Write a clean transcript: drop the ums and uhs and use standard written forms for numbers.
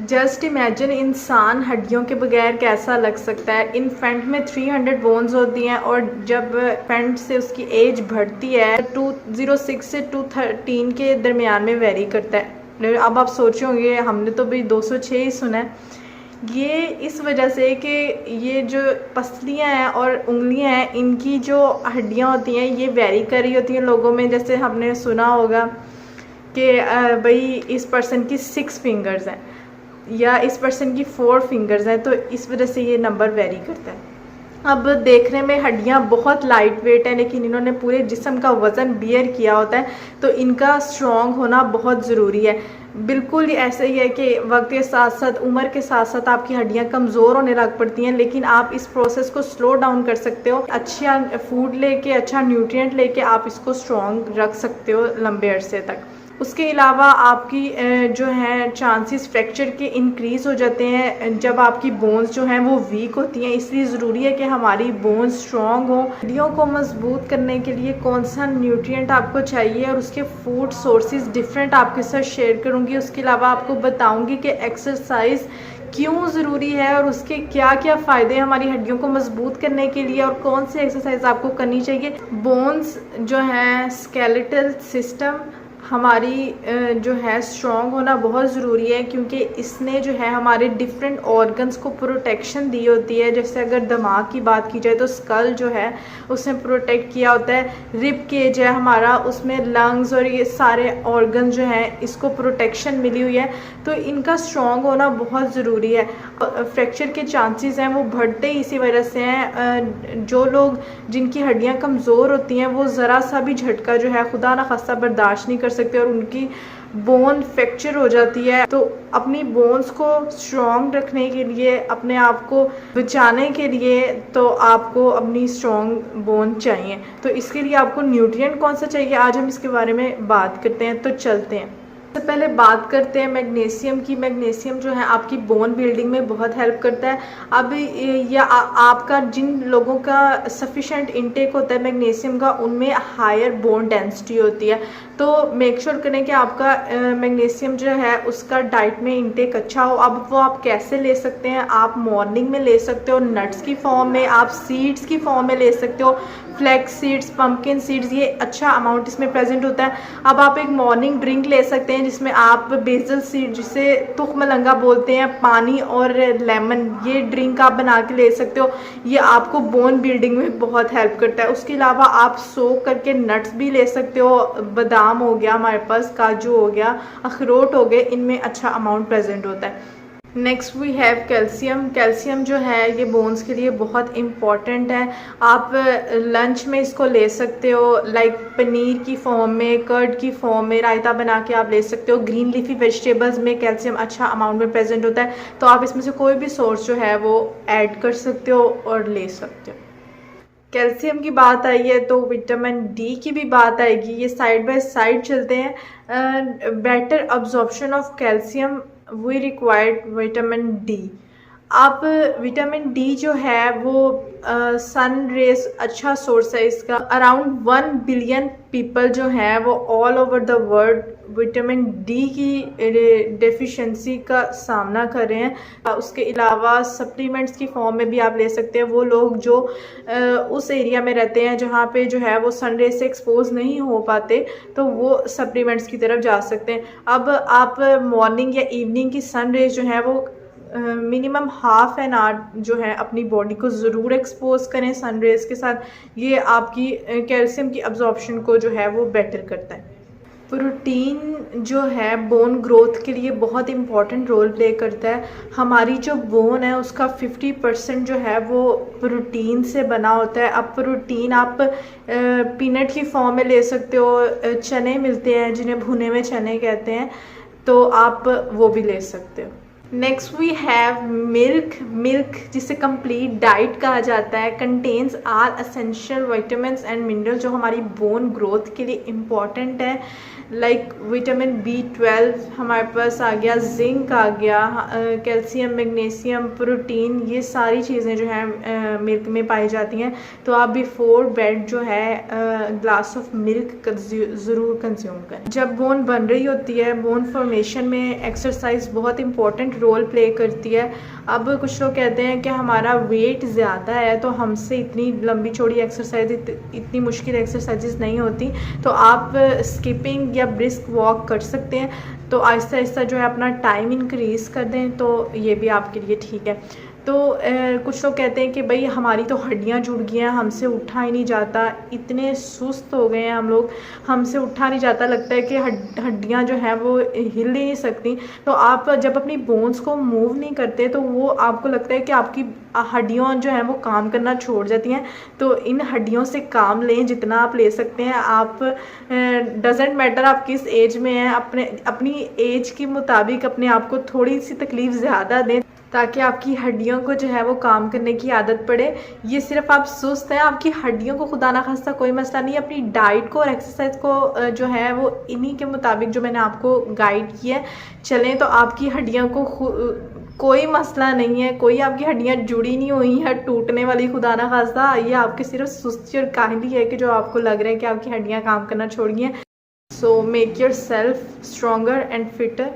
Just imagine इंसान हड्डियों के बगैर कैसा लग सकता है। इन्फेंट में 300 बोन्स होती हैं और जब इन्फेंट से उसकी एज बढ़ती है 206 से 213 के दरमियान में वेरी करता है। अब आप सोचे होंगे हमने तो भाई 206 ही सुना है। ये इस वजह से कि ये जो पसलियाँ हैं और उंगलियां हैं, इनकी जो हड्डियाँ होती हैं ये वेरी कर रही होती हैं लोगों में। जैसे हमने सुना होगा कि भाई इस पर्सन की 6 फिंगर्स हैं या इस पर्सन की 4 फिंगर्स हैं, तो इस वजह से ये नंबर वेरी करता है। अब देखने में हड्डियाँ बहुत लाइट वेट है, लेकिन इन्होंने पूरे जिस्म का वज़न बियर किया होता है, तो इनका स्ट्रॉन्ग होना बहुत ज़रूरी है। बिल्कुल ऐसे ही है कि वक्त के साथ साथ, उम्र के साथ साथ आपकी हड्डियाँ कमज़ोर होने लग पड़ती हैं, लेकिन आप इस प्रोसेस को स्लो डाउन कर सकते हो। अच्छा फूड लेके, अच्छा न्यूट्रिएंट लेके आप इसको स्ट्रॉन्ग रख सकते हो लंबे अरसे तक। उसके अलावा आपकी जो है चांसेस फ्रैक्चर के इंक्रीज़ हो जाते हैं जब आपकी बोन्स जो हैं वो वीक होती हैं। इसलिए ज़रूरी है कि हमारी बोन्स स्ट्रॉन्ग हो। हड्डियों को मजबूत करने के लिए कौन सा न्यूट्रिएंट आपको चाहिए और उसके फूड सोर्सेज डिफरेंट आपके साथ शेयर करूँगी। उसके अलावा आपको बताऊँगी कि एक्सरसाइज क्यों ज़रूरी है और उसके क्या क्या फ़ायदे हैं हमारी हड्डियों को मजबूत करने के लिए, और कौन सी एक्सरसाइज आपको करनी चाहिए। बोन्स जो है, स्केलेटल सिस्टम हमारी जो है स्ट्रॉन्ग होना बहुत ज़रूरी है, क्योंकि इसने जो है हमारे डिफरेंट ऑर्गन्स को प्रोटेक्शन दी होती है। जैसे अगर दिमाग की बात की जाए तो स्कल जो है उसने प्रोटेक्ट किया होता है। रिब केज है हमारा, उसमें लंग्स और ये सारे ऑर्गन जो हैं इसको प्रोटेक्शन मिली हुई है, तो इनका स्ट्रॉन्ग होना बहुत ज़रूरी है। फ्रैक्चर के चांसेस हैं वो बढ़ते ही इसी वजह से हैं। जो लोग जिनकी हड्डियाँ कमज़ोर होती हैं वो ज़रा सा भी झटका जो है खुदा न खास्ता बर्दाश्त नहीं कर सकते और उनकी बोन फ्रैक्चर हो जाती है। तो अपनी बोन्स को स्ट्रॉन्ग रखने के लिए, अपने आप को बचाने के लिए, तो आपको अपनी स्ट्रॉन्ग बोन चाहिए। तो इसके लिए आपको न्यूट्रिएंट कौन सा चाहिए, आज हम इसके बारे में बात करते हैं। तो चलते हैं, सबसे पहले बात करते हैं मैग्नीशियम की। मैग्नीशियम जो है आपकी बोन बिल्डिंग में बहुत हेल्प करता है। अब आपका जिन लोगों का सफिशेंट इनटेक होता है मैग्नीशियम का, उनमें हायर बोन डेंसिटी होती है। तो मेक श्योर करें कि आपका मैग्नीशियम जो है उसका डाइट में इनटेक अच्छा हो। अब वो आप कैसे ले सकते हैं, आप मॉर्निंग में ले सकते हो नट्स की फॉर्म में, आप सीड्स की फॉर्म में ले सकते हो, फ्लैक्स सीड्स, पंपकिन सीड्स, ये अच्छा अमाउंट इसमें प्रेजेंट होता है। अब आप एक मॉर्निंग ड्रिंक ले सकते हैं जिसमें आप बेसल सीड, जिसे तुखमलंगा बोलते हैं, पानी और लेमन, ये ड्रिंक आप बना के ले सकते हो। ये आपको बोन बिल्डिंग में बहुत हेल्प करता है। उसके अलावा आप सोक करके नट्स भी ले सकते हो। बादाम हो गया हमारे पास, काजू हो गया, अखरोट हो गए, इनमें अच्छा अमाउंट प्रेजेंट होता है। Next we have calcium. Calcium जो है ये बोन्स के लिए बहुत इम्पॉर्टेंट है। आप लंच में इसको ले सकते हो, लाइक पनीर की फॉर्म में, कर्ड की फॉर्म में, रायता बना के आप ले सकते हो। ग्रीन लीफी वेजिटेबल्स में कैल्शियम अच्छा अमाउंट में प्रेजेंट होता है, तो आप इसमें से कोई भी सोर्स जो है वो ऐड कर सकते हो और ले सकते हो। कैल्शियम की बात आई है तो विटामिन डी की भी बात आएगी, ये साइड बाय साइड चलते हैं। Better absorption of calcium we required vitamin D. आप विटामिन डी जो है वो सन रेज अच्छा सोर्स है इसका। अराउंड 1 बिलियन पीपल जो हैं वो all over the world vitamin D की डेफिशिएंसी का सामना कर रहे हैं। उसके अलावा सप्लीमेंट्स की फॉर्म में भी आप ले सकते हैं। वो लोग जो उस एरिया में रहते हैं जहाँ पे जो है वो सन रेज से एक्सपोज नहीं हो पाते, तो वो सप्लीमेंट्स की तरफ जा सकते हैं। अब आप मॉर्निंग या इवनिंग की सन रेज जो है वो मिनिमम हाफ एन आवर जो है अपनी बॉडी को ज़रूर एक्सपोज करें सन रेज के साथ। ये आपकी कैल्शियम की अब्जॉर्प्शन को जो है वो बेटर करता है। प्रोटीन जो है बोन ग्रोथ के लिए बहुत इम्पॉर्टेंट रोल प्ले करता है। हमारी जो बोन है उसका 50% जो है वो प्रोटीन से बना होता है। अब प्रोटीन आप पीनट की फॉर्म में ले सकते हो, चने मिलते हैं जिन्हें भुने हुए चने कहते हैं, तो आप वो भी ले सकते हो। Next we have milk. Milk जिसे कंप्लीट डाइट कहा जाता है, contains all essential vitamins and mineral जो हमारी बोन ग्रोथ के लिए इम्पॉर्टेंट है। लाइक विटामिन B12 हमारे पास आ गया, जिंक आ गया, कैल्शियम, मैग्नीशियम, प्रोटीन, ये सारी चीज़ें जो हैं मिल्क में पाई जाती हैं। तो आप बिफोर बेड जो है ग्लास ऑफ मिल्क ज़रूर कंज्यूम करें। जब बोन बन रही होती है, बोन फॉर्मेशन में एक्सरसाइज बहुत इंपॉर्टेंट रोल प्ले करती है। अब कुछ लोग कहते हैं कि हमारा वेट ज़्यादा है तो हमसे इतनी लंबी चौड़ी एक्सरसाइज, इतनी मुश्किल एक्सरसाइजेस नहीं होती, तो आप स्किपिंग या ब्रिस्क वॉक कर सकते हैं। तो आहिस्ता आहिस्ता जो है अपना टाइम इंक्रीज़ कर दें, तो ये भी आपके लिए ठीक है। तो कुछ लोग कहते हैं कि भाई हमारी तो हड्डियां जुड़ गई हैं, हमसे उठा ही नहीं जाता, इतने सुस्त हो गए हैं हम लोग, हमसे उठा नहीं जाता, लगता है कि हड्डियां जो हैं वो हिल नहीं सकती। तो आप जब अपनी बोन्स को मूव नहीं करते तो वो आपको लगता है कि आपकी हड्डियां जो हैं वो काम करना छोड़ जाती हैं। तो इन हड्डियों से काम लें जितना आप ले सकते हैं। आप डजेंट मैटर आप किस एज में हैं, अपनी एज के मुताबिक अपने आप को थोड़ी सी तकलीफ़ ज़्यादा दें ताकि आपकी हड्डियों को जो है वो काम करने की आदत पड़े। ये सिर्फ आप सुस्त हैं, आपकी हड्डियों को खुदा ना खास्ता कोई मसला नहीं है। अपनी डाइट को और एक्सरसाइज को जो है वो इन्हीं के मुताबिक जो मैंने आपको गाइड किया है चलें, तो आपकी हड्डियों को कोई मसला नहीं है, कोई आपकी हड्डियां जुड़ी नहीं हुई हैं टूटने वाली खुदा ना खास्ता। ये आपकी सिर्फ सुस्ती और काहली है कि जो आपको लग रहा है कि आपकी हड्डियाँ काम करना छोड़ गई हैं। So make your self stronger and fitter.